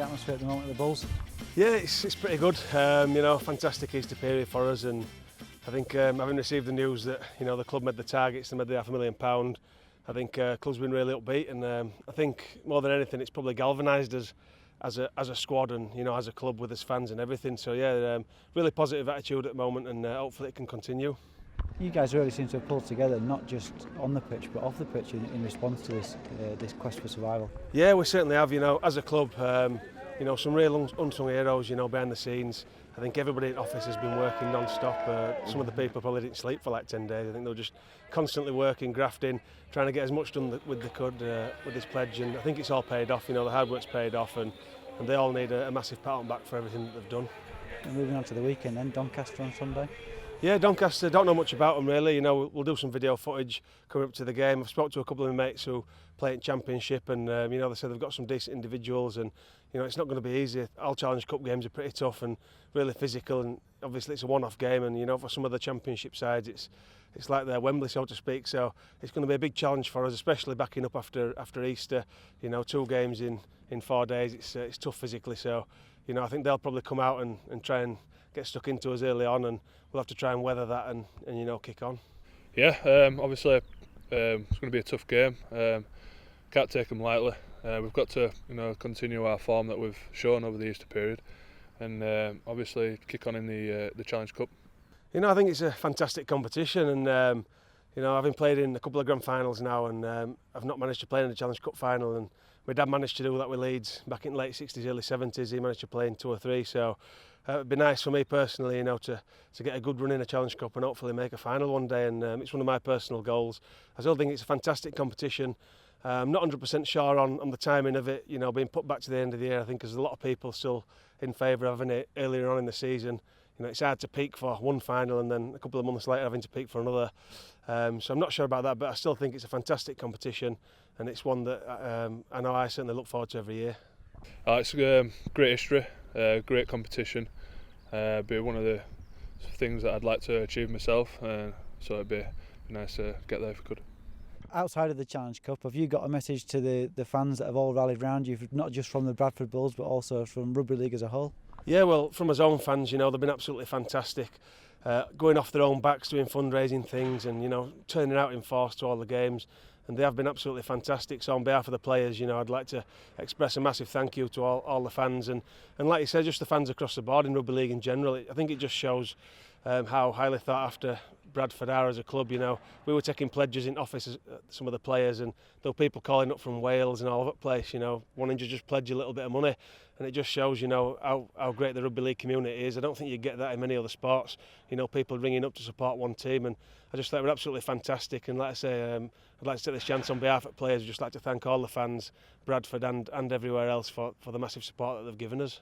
atmosphere at the moment at the Bulls? Yeah, it's pretty good. You know, fantastic Easter period for us, and I think having received the news that the club made the targets, they made the £500,000. I think club's been really upbeat, and I think more than anything, it's probably galvanised us as a squad and as a club with us fans and everything. So yeah, really positive attitude at the moment, and hopefully it can continue. You guys really seem to have pulled together, not just on the pitch but off the pitch in response to this quest for survival. Yeah, we certainly have. As a club, some real unsung heroes. Behind the scenes. I think everybody in office has been working non-stop. Some of the people probably didn't sleep for like 10 days. I think they were just constantly working, grafting, trying to get as much done with they could with this pledge. And I think it's all paid off. The hard work's paid off, and they all need a massive pat on the back for everything that they've done. And moving on to the weekend then, Doncaster on Sunday. Yeah, Doncaster, don't know much about them really. We'll do some video footage coming up to the game. I've spoke to a couple of my mates who play in Championship, and they said they've got some decent individuals, and it's not going to be easy. All Challenge Cup games are pretty tough and really physical, and obviously it's a one-off game, and for some of the Championship sides it's like their Wembley, so to speak. So it's going to be a big challenge for us, especially backing up after Easter. 2 games in 4 days. It's tough physically, so I think they'll probably come out and try and get stuck into us early on, and we'll have to try and weather that and kick on. Yeah, obviously it's going to be a tough game. Can't take them lightly. We've got to continue our form that we've shown over the Easter period, and obviously kick on in the Challenge Cup. I think it's a fantastic competition, and having played in a couple of grand finals now, and I've not managed to play in the Challenge Cup final, and my dad managed to do that with Leeds back in late 60s, early 70s. He managed to play in 2 or 3, so it'd be nice for me personally, to get a good run in a Challenge Cup and hopefully make a final one day, and it's one of my personal goals. I still think it's a fantastic competition. I'm not 100% sure on the timing of it, being put back to the end of the year. I think there's a lot of people still in favour of having it earlier on in the season. It's hard to peak for one final and then a couple of months later having to peak for another. So I'm not sure about that, but I still think it's a fantastic competition, and it's one that I know I certainly look forward to every year. It's great history, great competition. Be one of the things that I'd like to achieve myself, so it'd be nice to get there if we could. Outside of the Challenge Cup, have you got a message to the fans that have all rallied round you, not just from the Bradford Bulls but also from Rugby League as a whole? Yeah, well, from his own fans, they've been absolutely fantastic. Going off their own backs, doing fundraising things, and turning out in force to all the games, and they have been absolutely fantastic. So on behalf of the players, I'd like to express a massive thank you to all the fans, and like you said, just the fans across the board in Rugby League in general. I think it just shows how highly thought after Bradford are as a club. We were taking pledges in office, some of the players, and there were people calling up from Wales and all over the place, wanting to just pledge a little bit of money, and it just shows, how great the Rugby League community is. I don't think you get that in many other sports, people ringing up to support one team, and I just thought it was absolutely fantastic. And like I say, I'd like to take this chance on behalf of players. I'd just like to thank all the fans, Bradford and everywhere else for the massive support that they've given us.